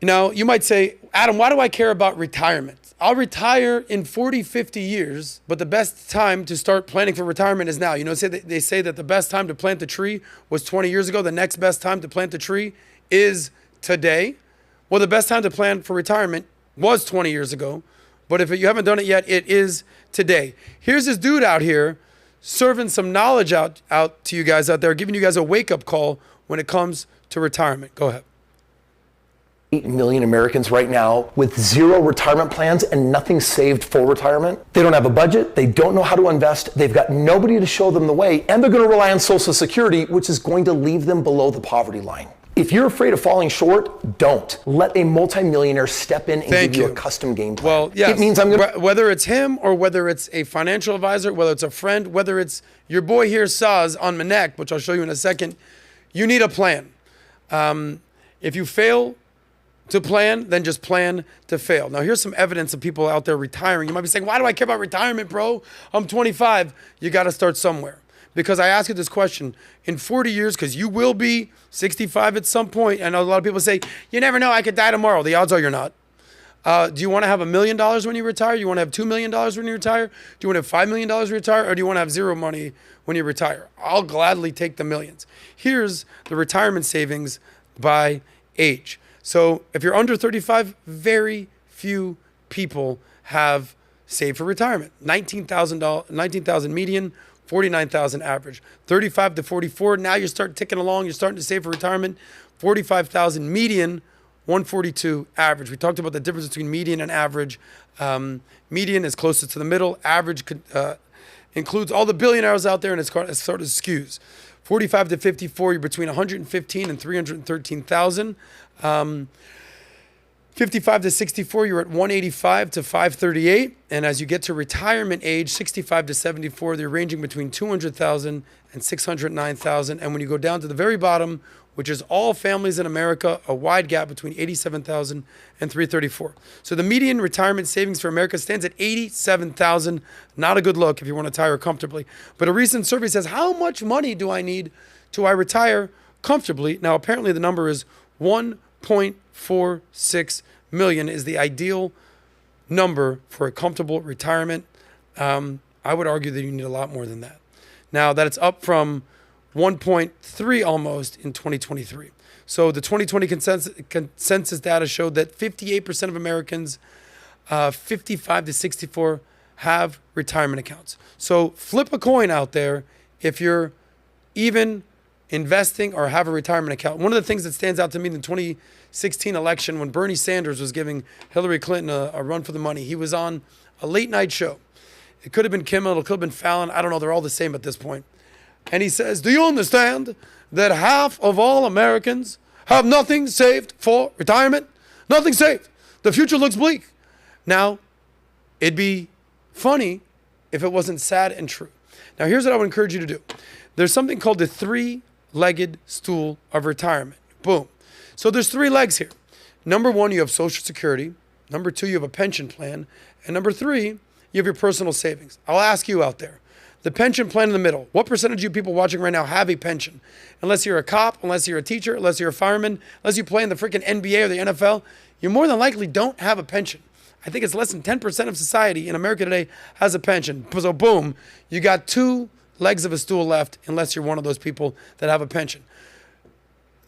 You might say, Adam, why do I care about retirement? I'll retire in 40, 50 years, but the best time to start planning for retirement is now. They say that the best time to plant the tree was 20 years ago. The next best time to plant the tree is today. Well, the best time to plan for retirement was 20 years ago, but if you haven't done it yet, it is today. Here's this dude out here serving some knowledge out to you guys out there, giving you guys a wake-up call when it comes to retirement. Go ahead. 8 million Americans right now with zero retirement plans and nothing saved for retirement. They don't have a budget. They don't know how to invest. They've got nobody to show them the way, and they're going to rely on Social Security, which is going to leave them below the poverty line. If you're afraid of falling short, don't. Let a multimillionaire step in and give you a custom game plan. Well, yes. It means whether it's him or whether it's a financial advisor, whether it's a friend, whether it's your boy here, Saz, on my neck, which I'll show you in a second, you need a plan. If you fail to plan, then just plan to fail. Now, here's some evidence of people out there retiring. You might be saying, why do I care about retirement, bro? I'm 25. You got to start somewhere. Because I ask you this question, in 40 years, because you will be 65 at some point. I know a lot of people say, you never know, I could die tomorrow. The odds are you're not. Do you want to have $1 million when you retire? You want to have $2 million when you retire? Do you want to have $5 million when you retire? Or do you want to have zero money when you retire? I'll gladly take the millions. Here's the retirement savings by age. So if you're under 35, very few people have saved for retirement. $19,000 median, 49,000 average. 35 to 44, now you start ticking along, you're starting to save for retirement. 45,000 median, 142 average. We talked about the difference between median and average. Median is closest to the middle. Average includes all the billionaires out there, and it sort of skews. 45 to 54, you're between 115 and 313,000. 55 to 64, you're at 185 to 538. And as you get to retirement age, 65 to 74, they're ranging between 200,000 and 609,000. And when you go down to the very bottom, which is all families in America, a wide gap between 87,000 and 334. So the median retirement savings for America stands at 87,000. Not a good look if you want to retire comfortably. But a recent survey says, how much money do I need to retire comfortably? Now, apparently the number is 1.46 million is the ideal number for a comfortable retirement. I would argue that you need a lot more than that. Now that it's up from 1.3 almost in 2023. So the 2020 consensus data showed that 58% of Americans 55 to 64 have retirement accounts. So flip a coin out there if you're even investing or have a retirement account. One of the things that stands out to me in the 2016 election when Bernie Sanders was giving Hillary Clinton a run for the money, he was on a late night show. It could have been Kimmel, it could have been Fallon. I don't know. They're all the same at this point. And he says, do you understand that half of all Americans have nothing saved for retirement? Nothing saved. The future looks bleak. Now, it'd be funny if it wasn't sad and true. Now, here's what I would encourage you to do. There's something called the three-legged stool of retirement. Boom. So there's three legs here. Number one, you have Social Security. Number two, you have a pension plan. And number three, you have your personal savings. I'll ask you out there. The pension plan in the middle. What percentage of you people watching right now have a pension? Unless you're a cop, unless you're a teacher, unless you're a fireman, unless you play in the freaking NBA or the NFL, you more than likely don't have a pension. I think it's less than 10% of society in America today has a pension. So boom, you got two legs of a stool left unless you're one of those people that have a pension.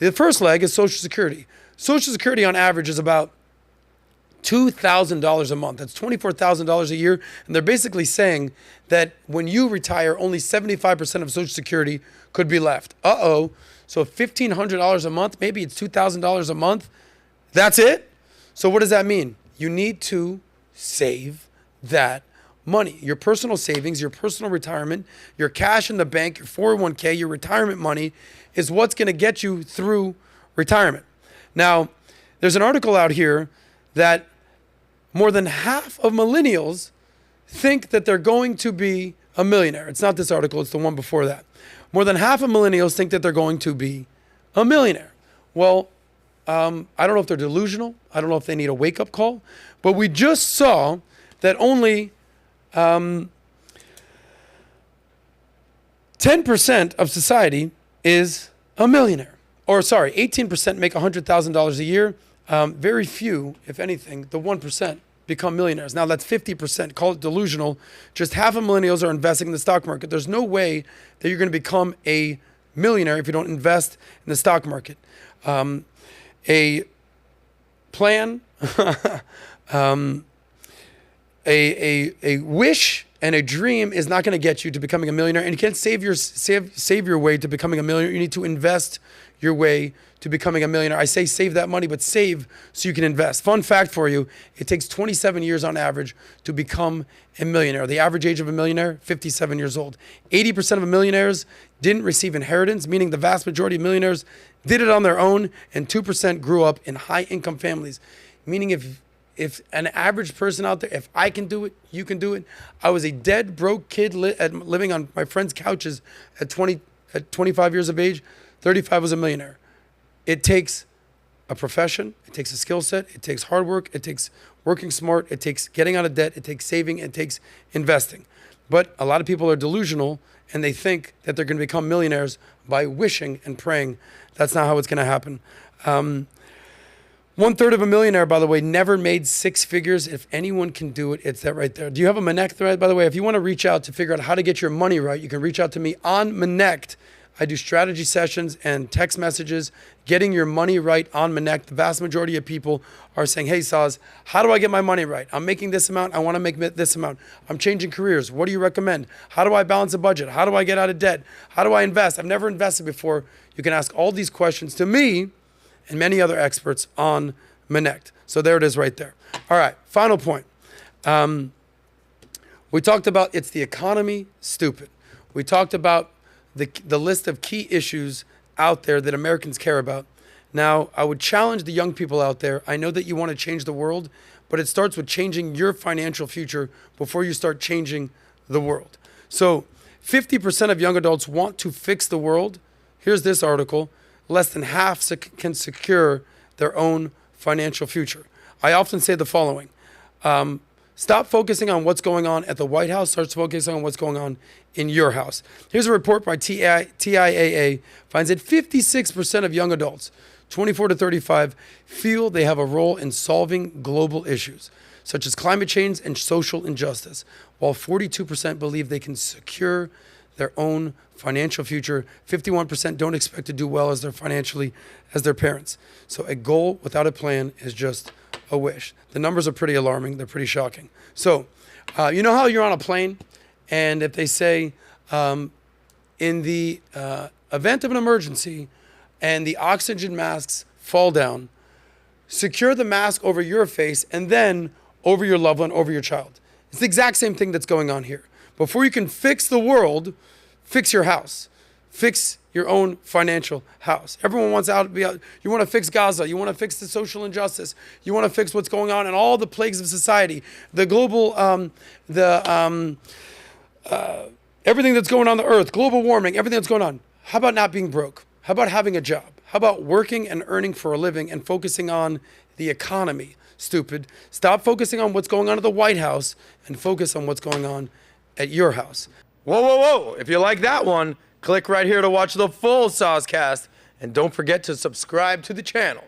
The first leg is Social Security. Social Security on average is about $2,000 a month. That's $24,000 a year. And they're basically saying that when you retire, only 75% of Social Security could be left. Uh-oh. So $1,500 a month, maybe it's $2,000 a month. That's it? So what does that mean? You need to save that money. Your personal savings, your personal retirement, your cash in the bank, your 401k, your retirement money is what's going to get you through retirement. Now, there's an article out here that more than half of millennials think that they're going to be a millionaire. It's not this article, it's the one before that. More than half of millennials think that they're going to be a millionaire. Well, I don't know if they're delusional. I don't know if they need a wake-up call. But we just saw that only 10% of society is a millionaire. Or sorry, 18% make $100,000 a year, very few, if anything, the 1%, become millionaires. Now that's 50%, call it delusional. Just half of millennials are investing in the stock market. There's no way that you're going to become a millionaire if you don't invest in the stock market. A plan, a wish and a dream is not going to get you to becoming a millionaire, and you can't save your way to becoming a millionaire. You need to invest your way to becoming a millionaire. I say save that money, but save so you can invest. Fun fact for you, it takes 27 years on average to become a millionaire. The average age of a millionaire, 57 years old. 80% of millionaires didn't receive inheritance, meaning the vast majority of millionaires did it on their own, and 2% grew up in high-income families. Meaning if an average person out there, if I can do it, you can do it. I was a dead broke kid living on my friends' couches at 25 years of age. 35 was a millionaire. It takes a profession, it takes a skill set, it takes hard work, it takes working smart, it takes getting out of debt, it takes saving, it takes investing. But a lot of people are delusional and they think that they're going to become millionaires by wishing and praying. That's not how it's going to happen. 1/3 of a millionaire, by the way, never made six figures. If anyone can do it, it's that right there. Do you have a Monect thread, by the way? If you want to reach out to figure out how to get your money right, you can reach out to me on Monect. I do strategy sessions and text messages, getting your money right on Monect. The vast majority of people are saying, hey, Saz, how do I get my money right? I'm making this amount. I want to make this amount. I'm changing careers. What do you recommend? How do I balance a budget? How do I get out of debt? How do I invest? I've never invested before. You can ask all these questions to me and many other experts on Monect. So there it is right there. All right, final point. We talked about it's the economy, stupid. We talked about the list of key issues out there that Americans care about. Now, I would challenge the young people out there. I know that you want to change the world, but it starts with changing your financial future before you start changing the world. So 50% of young adults want to fix the world. Here's this article. Less than half can secure their own financial future. I often say the following. Stop focusing on what's going on at the White House. Start focusing on what's going on in your house. Here's a report by TIAA. Finds that 56% of young adults, 24 to 35, feel they have a role in solving global issues, such as climate change and social injustice, while 42% believe they can secure their own financial future. 51% don't expect to do well as financially as their parents. So a goal without a plan is just a wish. The numbers are pretty alarming. They're pretty shocking. So you know how you're on a plane and if they say in the event of an emergency and the oxygen masks fall down, secure the mask over your face and then over your loved one, over your child. It's the exact same thing that's going on here. Before you can fix the world, fix your house. Fix your own financial house. Everyone wants out to be out. You want to fix Gaza. You want to fix the social injustice. You want to fix what's going on in all the plagues of society. The global, everything that's going on the earth, global warming, everything that's going on. How about not being broke? How about having a job? How about working and earning for a living and focusing on the economy? Stupid. Stop focusing on what's going on at the White House and focus on what's going on at your house. Whoa, whoa, whoa. If you like that one, click right here to watch the full SOSCAST. And don't forget to subscribe to the channel.